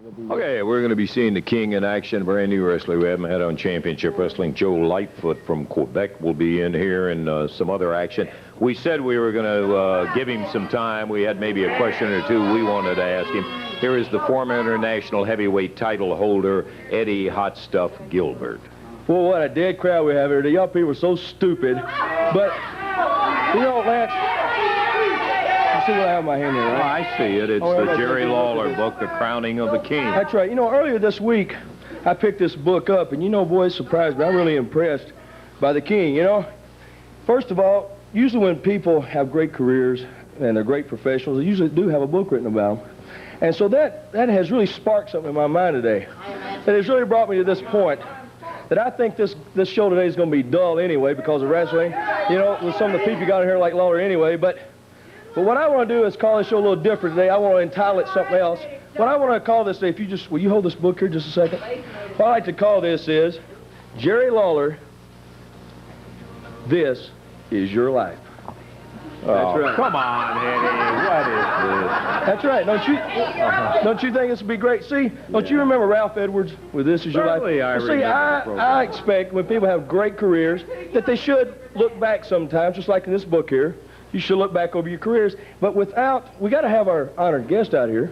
Okay, we're going to be seeing the King in action, brand new wrestler we haven't had on Championship Wrestling. Joe Lightfoot from Quebec will be in here, and some other action. We said we were going to give him some time. We had maybe a question or two we wanted to ask him. Here is the former international heavyweight title holder, Eddie Hot Stuff Gilbert. Well, what a dead crowd we have here. The young people are so stupid. But, you know, Lance, you see what I have in my hand here, right? Oh, I see it. It's the Jerry Lawler book, The Crowning of the King. That's right. You know, earlier this week, I picked this book up, and you know, boy, it surprised me. I'm really impressed by the King, you know. First of all, usually when people have great careers and they're great professionals, they usually do have a book written about them. And so that has really sparked something in my mind today. That has really brought me to this point that I think this show today is going to be dull anyway because of wrestling. You know, with some of the people you got in here like Lawler anyway. But what I want to do is call this show a little different today. I want to entitle it something else. What I want to call this today, will you hold this book here just a second? What I like to call this is Jerry Lawler, This Is Your Life. That's right. Come on, Eddie. What is this? That's right. Don't you think this would be great? See, don't you remember Ralph Edwards with This Is Your Life? Certainly, I remember. See, I expect when people have great careers that they should look back sometimes, just like in this book here. You should look back over your careers. But we got to have our honored guest out here.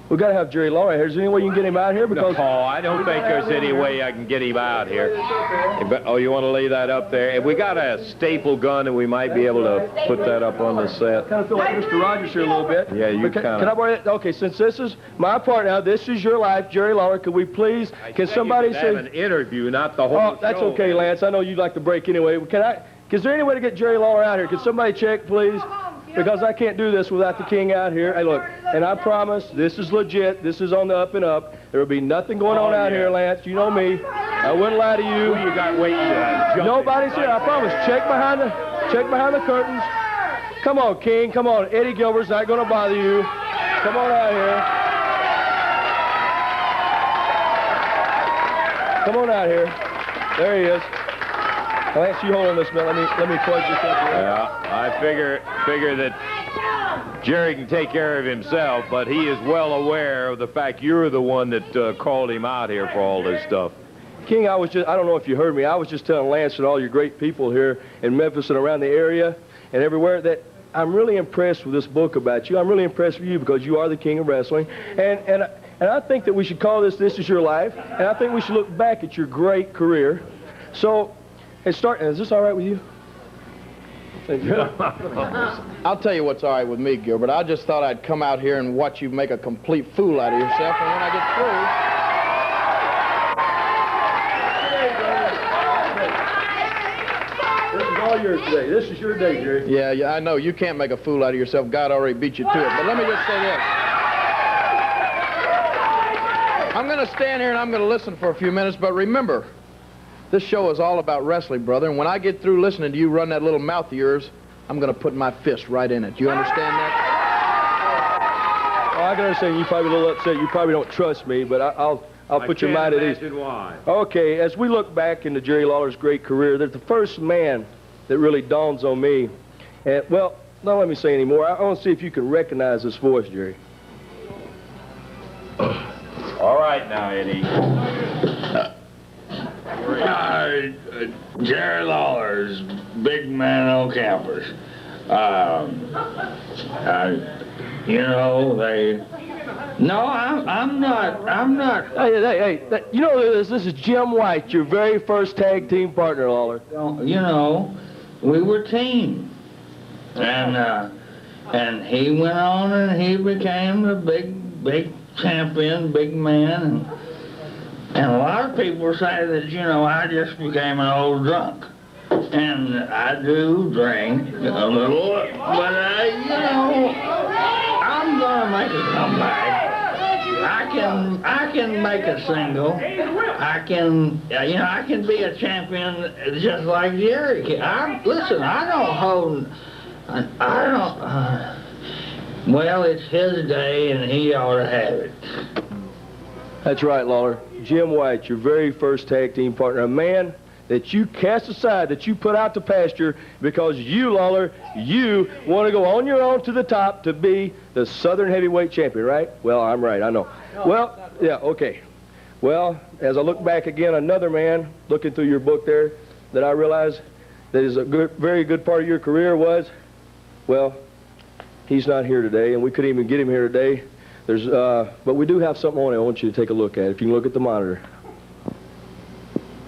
We got to have Jerry Lawler here. Is there any way you can get him out here? Because no, I don't think there's any way I can get him out here. Oh, you want to lay that up there? If we got a staple gun, and we might be able to put that up on the set. Kind of feel like Mr. Rogers here a little bit. Yeah, you can I borrow it? Okay, since this is my part now, This Is Your Life, Jerry Lawler. Could we please? Can somebody say? Have an interview, not the whole show. Oh, that's okay, Lance. I know you'd like to break anyway. Is there any way to get Jerry Lawler out here? Can somebody check, please? Because I can't do this without the King out here. Hey, look, and I promise this is legit. This is on the up and up. There will be nothing going on out here, Lance. You know me. I wouldn't lie to you. Who you got waiting to jump Nobody's here. I promise. Check behind the curtains. Come on, King. Come on. Eddie Gilbert's not going to bother you. Come on out here. Come on out here. There he is. Lance, you hold on this minute. Let me plug this up here. Yeah, I figure that Jerry can take care of himself, but he is well aware of the fact you're the one that called him out here for all this stuff. King, I don't know if you heard me. I was just telling Lance and all your great people here in Memphis and around the area and everywhere that I'm really impressed with this book about you. I'm really impressed with you because you are the King of wrestling. And I think that we should call this Is Your Life. And I think we should look back at your great career. So, is this all right with you? I'll tell you what's all right with me, Gilbert. I just thought I'd come out here and watch you make a complete fool out of yourself, and when I get through... This is all yours today. This is your day, Jerry. Yeah, I know. You can't make a fool out of yourself. God already beat you to it. But let me just say this. I'm going to stand here and I'm going to listen for a few minutes, but remember, this show is all about wrestling, brother, and when I get through listening to you run that little mouth of yours, I'm going to put my fist right in it. You understand that? Well, I can understand you're probably a little upset. You probably don't trust me, but I'll put your mind at ease. Why. Okay, as we look back into Jerry Lawler's great career, there's the first man that really dawns on me. And, well, don't let me say any more. I want to see if you can recognize this voice, Jerry. All right now, Eddie. Jerry Lawler's Big Man O' Campers. You know, No, I'm not. Hey, you know this is Jim White, your very first tag team partner, Lawler. You know, we were team. And he went on and he became the big champion, big man. And a lot of people say that, you know, I just became an old drunk. And I do drink a little, but, you know, I'm going to make a comeback. I can make a single. I can be a champion just like Jerry can. Listen, well, it's his day and he ought to have it. That's right, Lawler. Jim White, your very first tag team partner, a man that you cast aside, that you put out to pasture because you, Lawler, you want to go on your own to the top to be the Southern heavyweight champion, right? Well, I'm right, I know. Well, yeah, okay. Well, as I look back again, another man, looking through your book there, that I realized that is a very good part of your career was, well, he's not here today, and we couldn't even get him here today. But we do have something on it I want you to take a look at. If you can look at the monitor.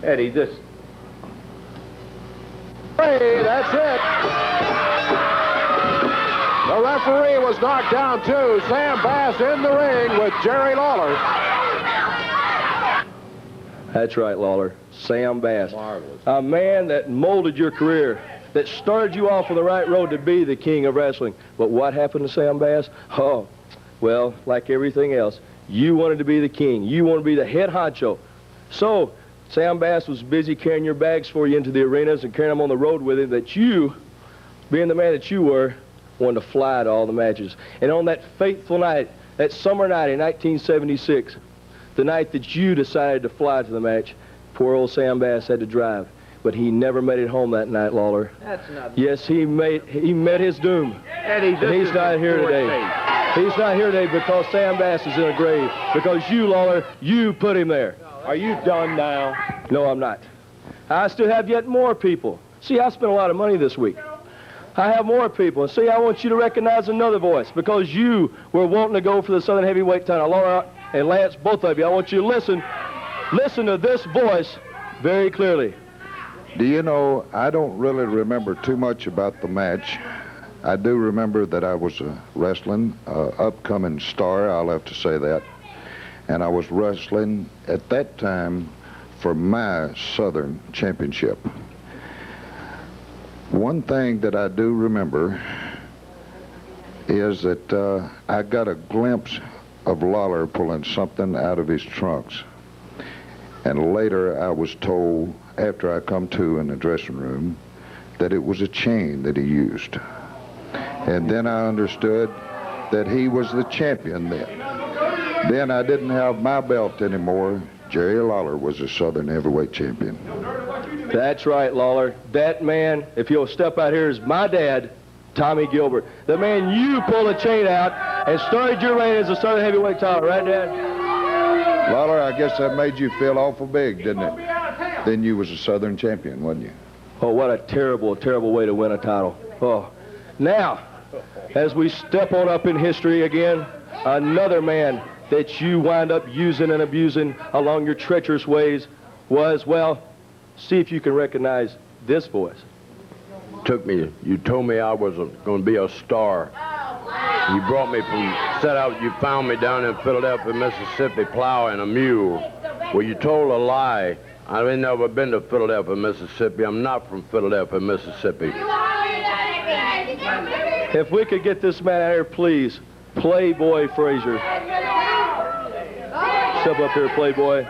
Eddie, this... Hey, that's it. The referee was knocked down too. Sam Bass in the ring with Jerry Lawler. That's right, Lawler. Sam Bass. Marvelous. A man that molded your career, that started you off on the right road to be the king of wrestling. But what happened to Sam Bass? Oh, well, like everything else, you wanted to be the king. You wanted to be the head honcho. So, Sam Bass was busy carrying your bags for you into the arenas and carrying them on the road with him, that you, being the man that you were, wanted to fly to all the matches. And on that fateful night, that summer night in 1976, the night that you decided to fly to the match, poor old Sam Bass had to drive. But he never made it home that night, Lawler. That's not... Yes, he met his doom. Eddie, And he's not here today. He's not here today because Sam Bass is in a grave. Because you, Lawler, you put him there. Are you done now? No, I'm not. I still have yet more people. See, I spent a lot of money this week. I have more people. And see, I want you to recognize another voice because you were wanting to go for the Southern heavyweight title. Laura and Lance, both of you, I want you to listen to this voice very clearly. Do you know, I don't really remember too much about the match. I do remember that I was a wrestling upcoming star, I'll have to say that. And I was wrestling at that time for my Southern championship. One thing that I do remember is that I got a glimpse of Lawler pulling something out of his trunks. And later I was told, after I come to in the dressing room, that it was a chain that he used. And then I understood that he was the champion then. Then I didn't have my belt anymore. Jerry Lawler was the Southern heavyweight champion. That's right, Lawler. That man, if you'll step out here, is my dad, Tommy Gilbert. The man you pulled a chain out and started your reign as a Southern heavyweight title, right, Dad? Lawler, I guess that made you feel awful big, didn't it? Then you was a Southern champion, wasn't you? Oh, what a terrible, terrible way to win a title. Oh, now, as we step on up in history again, another man that you wind up using and abusing along your treacherous ways was, well, see if you can recognize this voice. You told me I was going to be a star. You brought me you found me down in Philadelphia, Mississippi, plowing a mule. Well, you told a lie. I've never been to Philadelphia, Mississippi. I'm not from Philadelphia, Mississippi. If we could get this man out here, please. Playboy Frazier. Step up here, Playboy.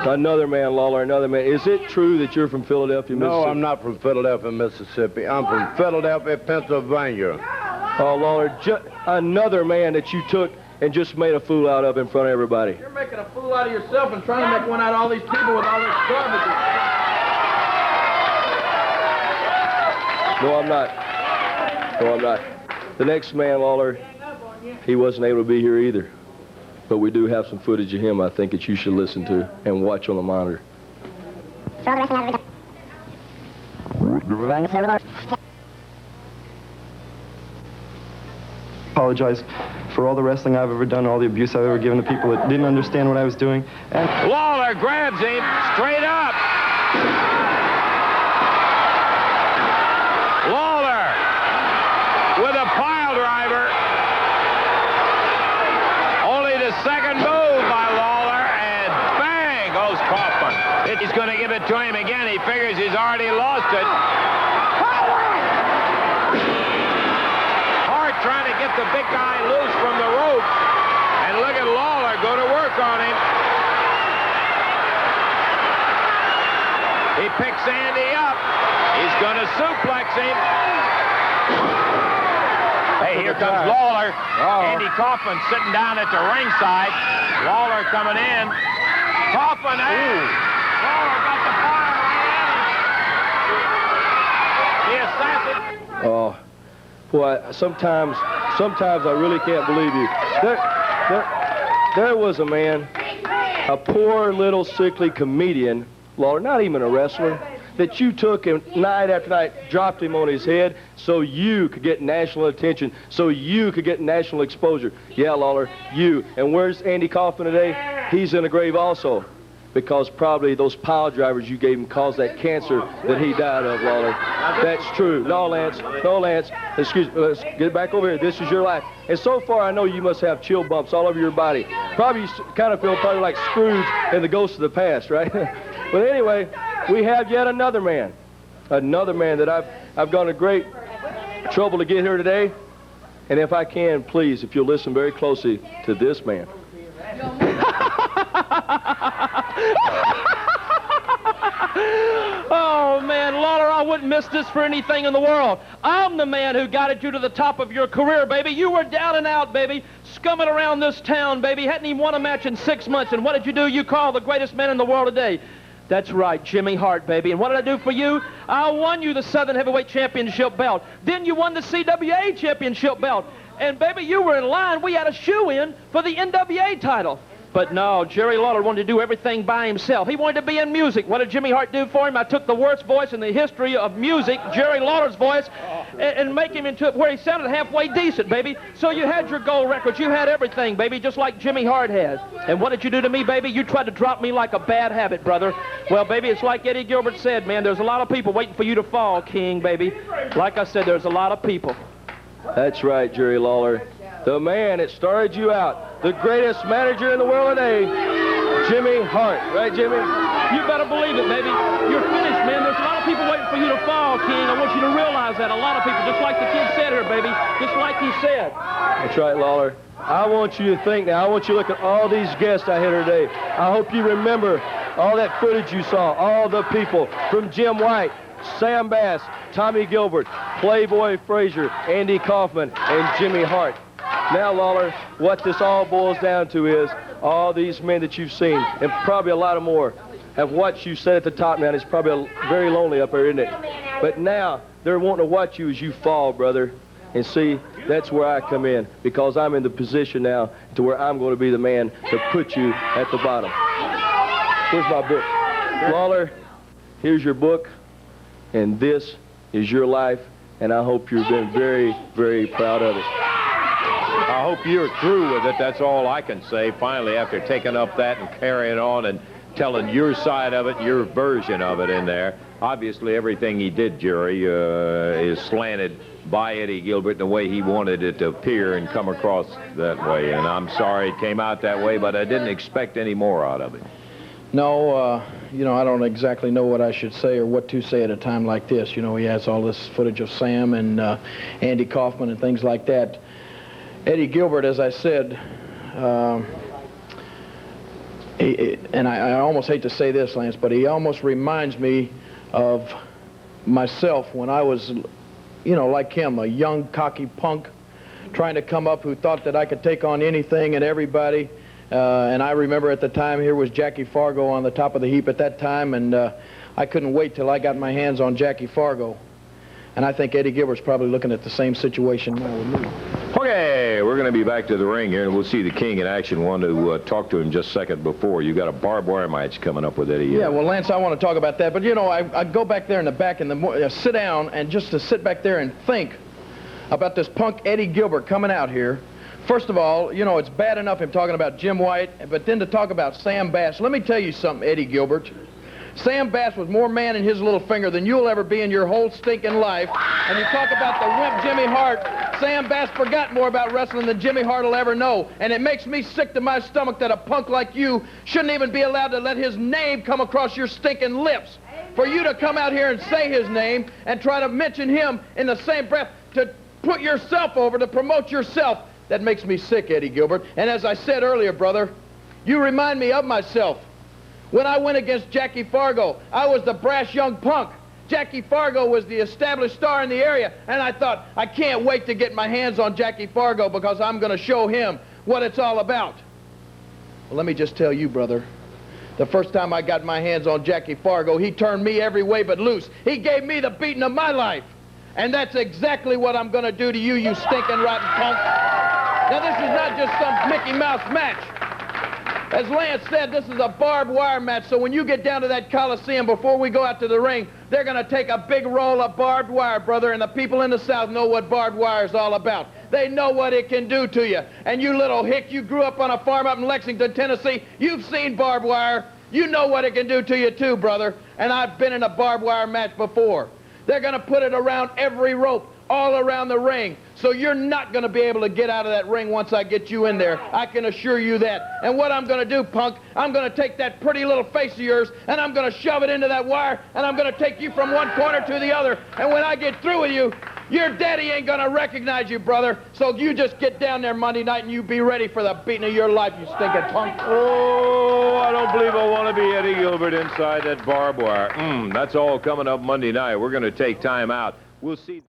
Another man, Lawler, another man. Is it true that you're from Philadelphia, Mississippi? No, I'm not from Philadelphia, Mississippi. I'm from Philadelphia, Pennsylvania. Oh, Lawler, another man that you took and just made a fool out of in front of everybody. You're making a fool out of yourself and trying to make one out of all these people with all this garbage. No, I'm not. No, I'm not. The next man, Lawler, he wasn't able to be here either. But we do have some footage of him I think that you should listen to and watch on the monitor. Apologize for all the wrestling I've ever done, all the abuse I've ever given to people that didn't understand what I was doing. And Lawler grabs him straight up. Lawler with a pile driver. Only the second move by Lawler, and bang goes Kaufman. He's going to give it to him again. He figures he's already lost it. Hart trying to get the big guy loose from the rope. And look at Lawler go to work on him. He picks Andy up. He's going to suplex him. Hey, here comes Lawler. Andy Kaufman sitting down at the ringside. Lawler coming in. Kaufman, hey! Lawler got the fire The assassin. Oh, boy, sometimes I really can't believe you. There was a man, a poor little sickly comedian, Lawler, not even a wrestler, that you took him night after night, dropped him on his head so you could get national attention, so you could get national exposure. Yeah, Lawler, you. And where's Andy Kaufman today? He's in a grave also, because probably those pile drivers you gave him caused that cancer that he died of, Lawler. That's true. No, Lance. Excuse me. Let's get back over here. This is your life. And so far, I know you must have chill bumps all over your body. Probably you kind of feel probably like Scrooge and the ghost of the past, right? But anyway, we have yet another man that I've gone to great trouble to get here today. And if I can, please, if you'll listen very closely to this man. Oh, man, Lawler, I wouldn't miss this for anything in the world. I'm the man who guided you to the top of your career, baby. You were down and out, baby, scumming around this town, baby. Hadn't even won a match in 6 months. And what did you do? You called the greatest man in the world today. That's right, Jimmy Hart, baby. And what did I do for you? I won you the Southern Heavyweight Championship belt. Then you won the CWA Championship belt. And, baby, you were in line. We had a shoe-in for the NWA title. But no, Jerry Lawler wanted to do everything by himself. He wanted to be in music. What did Jimmy Hart do for him? I took the worst voice in the history of music, Jerry Lawler's voice, and make him into where he sounded halfway decent, baby. So you had your gold records. You had everything, baby, just like Jimmy Hart has. And what did you do to me, baby? You tried to drop me like a bad habit, brother. Well, baby, it's like Eddie Gilbert said, man, there's a lot of people waiting for you to fall, King, baby. Like I said, there's a lot of people. That's right, Jerry Lawler. The man that started you out, the greatest manager in the world today, Jimmy Hart. Right, Jimmy? You better believe it, baby. You're finished, man. There's a lot of people waiting for you to fall, King. I want you to realize that. A lot of people, just like the kid said here, baby. Just like he said. That's right, Lawler. I want you to think now. I want you to look at all these guests I had here today. I hope you remember all that footage you saw, all the people from Jim White, Sam Bass, Tommy Gilbert, Playboy Frazier, Andy Kaufman, and Jimmy Hart. Now, Lawler, what this all boils down to is all these men that you've seen, and probably a lot of more, have watched you sit at the top, man. It's probably very lonely up there, isn't it? But now, they're wanting to watch you as you fall, brother. And see, that's where I come in, because I'm in the position now to where I'm going to be the man to put you at the bottom. Here's my book. Lawler, here's your book, and this is your life, and I hope you've been very, very proud of it. I hope you're through with it. That's all I can say. Finally, after taking up that and carrying on and telling your side of it, your version of it in there. Obviously, everything he did, Jerry, is slanted by Eddie Gilbert in the way he wanted it to appear and come across that way. And I'm sorry it came out that way, but I didn't expect any more out of it. No, you know, I don't exactly know what I should say or what to say at a time like this. You know, he has all this footage of Sam and Andy Kaufman and things like that. Eddie Gilbert, as I said, and I almost hate to say this, Lance, but he almost reminds me of myself when I was, you know, like him, a young, cocky punk trying to come up who thought that I could take on anything and everybody. And I remember at the time here was Jackie Fargo on the top of the heap at that time, and I couldn't wait till I got my hands on Jackie Fargo. And I think Eddie Gilbert's probably looking at the same situation now with me. Okay, we're going to be back to the ring here, and we'll see the King in action. Want to talk to him just a second before. You got a barbed wire match coming up with Eddie. Yeah, well, Lance, I want to talk about that. But, you know, I'd go back there in the back and sit down and just to sit back there and think about this punk Eddie Gilbert coming out here. First of all, you know, it's bad enough him talking about Jim White, but then to talk about Sam Bass. Let me tell you something, Eddie Gilbert. Sam Bass was more man in his little finger than you'll ever be in your whole stinking life. And you talk about the wimp Jimmy Hart. Sam Bass forgot more about wrestling than Jimmy Hart will ever know. And it makes me sick to my stomach that a punk like you shouldn't even be allowed to let his name come across your stinking lips. For you to come out here and say his name and try to mention him in the same breath, to put yourself over, to promote yourself, that makes me sick, Eddie Gilbert. And as I said earlier, brother, you remind me of myself. When I went against Jackie Fargo, I was the brash young punk. Jackie Fargo was the established star in the area, and I thought, I can't wait to get my hands on Jackie Fargo because I'm going to show him what it's all about. Well, let me just tell you, brother, the first time I got my hands on Jackie Fargo, he turned me every way but loose. He gave me the beating of my life. And that's exactly what I'm going to do to you, you stinking rotten punk. Now, this is not just some Mickey Mouse match. As Lance said, this is a barbed wire match, so when you get down to that Coliseum, before we go out to the ring, they're going to take a big roll of barbed wire, brother, and the people in the South know what barbed wire is all about. They know what it can do to you. And you little hick, you grew up on a farm up in Lexington, Tennessee. You've seen barbed wire. You know what it can do to you too, brother. And I've been in a barbed wire match before. They're going to put it around every rope, all around the ring. So you're not going to be able to get out of that ring once I get you in there. I can assure you that. And what I'm going to do, punk, I'm going to take that pretty little face of yours, and I'm going to shove it into that wire, and I'm going to take you from one corner to the other. And when I get through with you, your daddy ain't going to recognize you, brother. So you just get down there Monday night, and you be ready for the beating of your life, you stinking punk. Oh, I don't believe I want to be Eddie Gilbert inside that barbed wire. That's all coming up Monday night. We're going to take time out. We'll see.